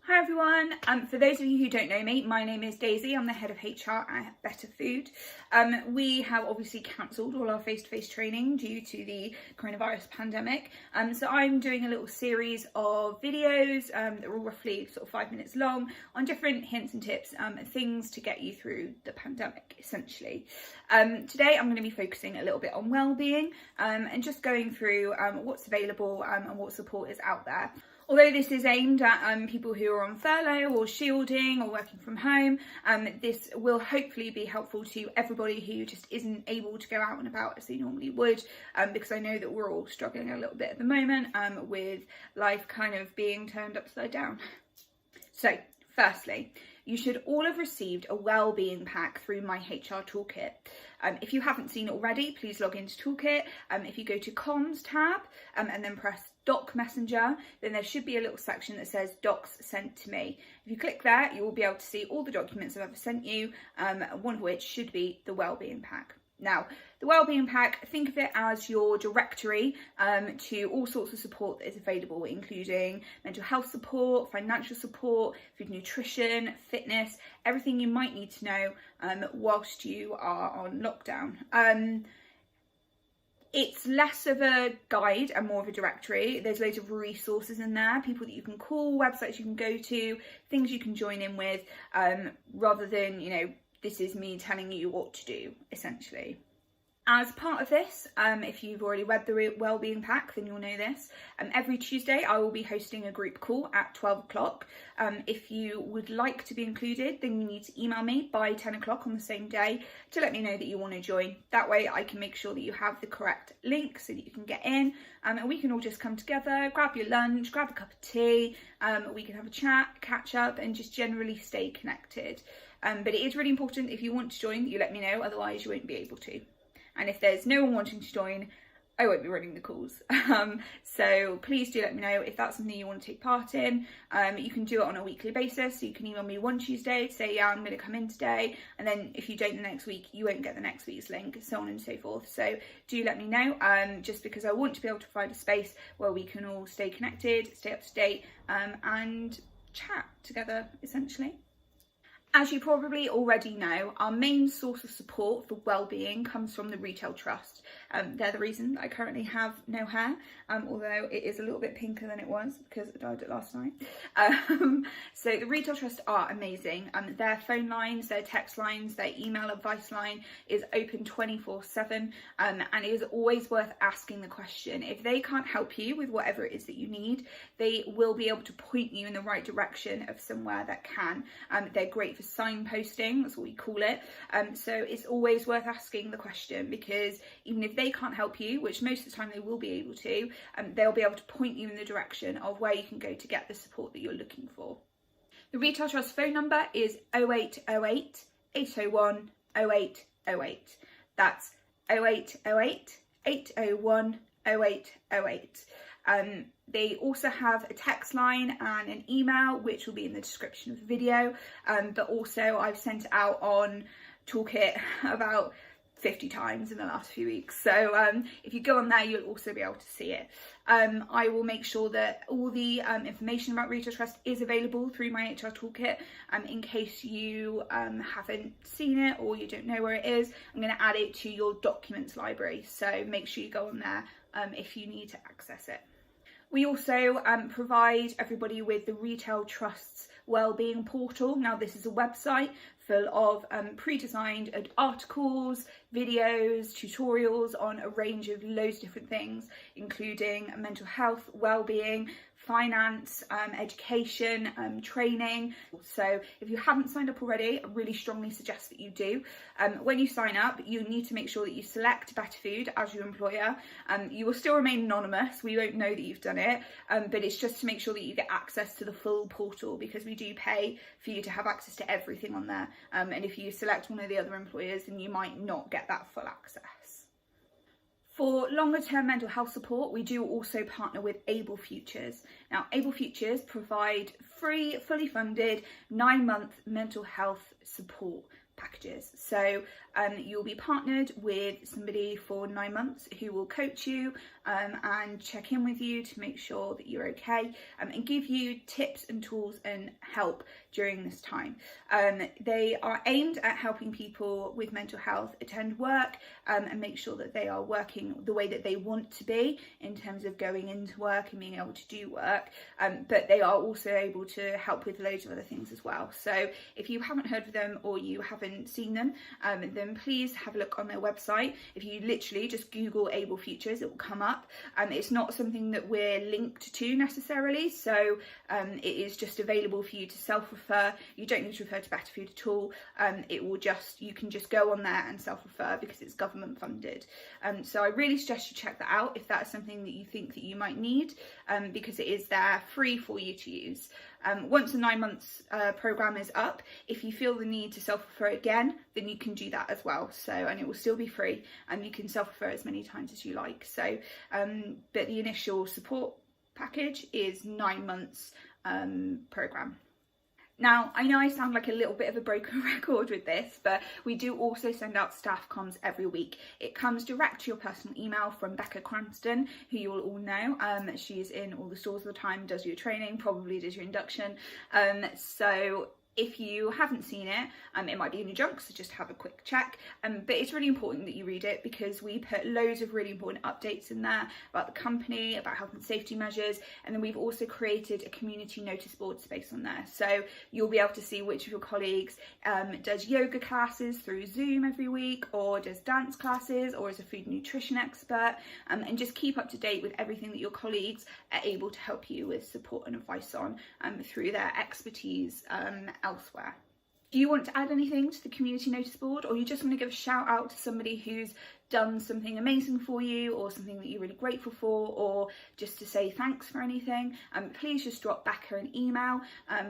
Hi everyone, for those of you who don't know me, my name is Daisy. I'm the head of HR at Better Food. We have obviously cancelled all our face-to-face training due to the coronavirus pandemic. So I'm doing a little series of videos that are all roughly sort of 5 minutes long on different hints and tips, things to get you through the pandemic essentially. Today I'm going to be focusing a little bit on well-being and just going through what's available and what support is out there. Although this is aimed at people who are on furlough or shielding or working from home, this will hopefully be helpful to everybody who just isn't able to go out and about as they normally would, because I know that we're all struggling a little bit at the moment with life kind of being turned upside down. So, firstly, you should all have received a wellbeing pack through My HR Toolkit. If you haven't seen it already, please log into Toolkit. If you go to Comms tab and then press Doc Messenger, then there should be a little section that says Docs Sent to Me. If you click there, you will be able to see all the documents I've ever sent you, one of which should be the wellbeing pack. Now, the wellbeing pack, think of it as your directory to all sorts of support that is available, including mental health support, financial support, food nutrition, fitness, everything you might need to know whilst you are on lockdown. It's less of a guide and more of a directory. There's loads of resources in there, people that you can call, websites you can go to, things you can join in with, rather than, this is me telling you what to do, essentially. As part of this, if you've already read the wellbeing pack, then you'll know this. Every Tuesday, I will be hosting a group call at 12 o'clock. If you would like to be included, then you need to email me by 10 o'clock on the same day to let me know that you want to join. That way I can make sure that you have the correct link so that you can get in, and we can all just come together, grab your lunch, grab a cup of tea, we can have a chat, catch up, and just generally stay connected. But it is really important, if you want to join, that you let me know, otherwise you won't be able to. And if there's no one wanting to join, I won't be running the calls. So please do let me know if that's something you want to take part in. You can do it on a weekly basis. So you can email me one Tuesday to say, yeah, I'm going to come in today. And then if you don't the next week, you won't get the next week's link, so on and so forth. So do let me know, just because I want to be able to provide a space where we can all stay connected, stay up to date, and chat together, essentially. As you probably already know, our main source of support for wellbeing comes from the Retail Trust. They're the reason that I currently have no hair, although it is a little bit pinker than it was because I dyed it last night. So the Retail Trust are amazing. Their phone lines, their text lines, their email advice line is open 24/7, and it is always worth asking the question. If they can't help you with whatever it is that you need, they will be able to point you in the right direction of somewhere that can. They're great for signposting, that's what we call it. So it's always worth asking the question, because even if they can't help you, which most of the time they will be able to, they'll be able to point you in the direction of where you can go to get the support that you're looking for. The Retail Trust phone number is 0808 801 0808. That's 0808 801 0808. They also have a text line and an email, which will be in the description of the video, but also I've sent it out on Toolkit about 50 times in the last few weeks, so if you go on there you'll also be able to see it. I will make sure that all the information about Retail Trust is available through My HR Toolkit, in case you haven't seen it or you don't know where it is. I'm going to add it to your documents library, so make sure you go on there if you need to access it. We also provide everybody with the Retail Trust's Wellbeing Portal. Now, this is a website full of pre-designed articles, videos, tutorials on a range of loads of different things, including mental health, wellbeing, finance, education, training. So if you haven't signed up already, I really strongly suggest that you do. When you sign up, you need to make sure that you select Better Food as your employer. You will still remain anonymous, we won't know that you've done it, but it's just to make sure that you get access to the full portal, because we do pay for you to have access to everything on there. And if you select one of the other employers, then you might not get that full access. For longer term mental health support, we do also partner with Able Futures. Now, Able Futures provide free, fully funded 9-month mental health support packages. So you'll be partnered with somebody for 9 months who will coach you, and check in with you to make sure that you're okay, and give you tips and tools and help during this time. They are aimed at helping people with mental health attend work, and make sure that they are working the way that they want to be in terms of going into work and being able to do work, but they are also able to help with loads of other things as well. So if you haven't heard of them or you haven't seen them, then please have a look on their website. If you literally just Google Able Futures, it will come up. It's not something that we're linked to necessarily, so it is just available for you to self-refer. You don't need to refer to Better Food at all. You can just go on there and self-refer because it's government funded. So I really suggest you check that out if that's something that you think that you might need, because it is there free for you to use. Once the 9 months programme is up, if you feel the need to self-refer again, then you can do that as well. So, and it will still be free, and you can self-refer as many times as you like. So, but the initial support package is 9 months programme. Now, I know I sound like a little bit of a broken record with this, but we do also send out staff comms every week. It comes direct to your personal email from Becca Cranston, who you will all know. She's in all the stores all the time, does your training, probably does your induction. So if you haven't seen it, it might be in your junk, so just have a quick check. But it's really important that you read it because we put loads of really important updates in there about the company, about health and safety measures, and then we've also created a community notice board space on there. So you'll be able to see which of your colleagues does yoga classes through Zoom every week, or does dance classes, or is a food and nutrition expert, and just keep up to date with everything that your colleagues are able to help you with support and advice on through their expertise elsewhere. Do you want to add anything to the community notice board, or you just want to give a shout out to somebody who's done something amazing for you, or something that you're really grateful for, or just to say thanks for anything, please just drop Becca an email.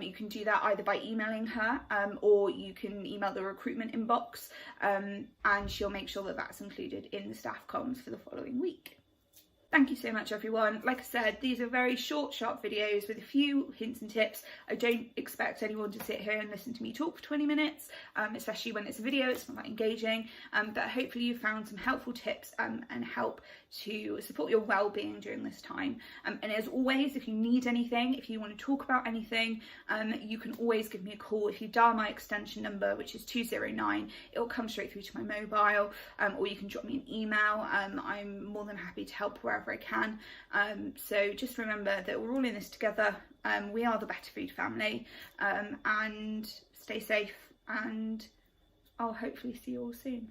You can do that either by emailing her, or you can email the recruitment inbox, and she'll make sure that that's included in the staff comms for the following week. Thank you so much, everyone. Like I said, these are very short, sharp videos with a few hints and tips. I don't expect anyone to sit here and listen to me talk for 20 minutes, especially when it's a video, it's not that engaging. But hopefully you found some helpful tips and help to support your well-being during this time. And as always, if you need anything, if you want to talk about anything, you can always give me a call. If you dial my extension number, which is 209, it'll come straight through to my mobile, or you can drop me an email. I'm more than happy to help wherever I can. So just remember that we're all in this together. We are the Better Food family, and stay safe, and I'll hopefully see you all soon.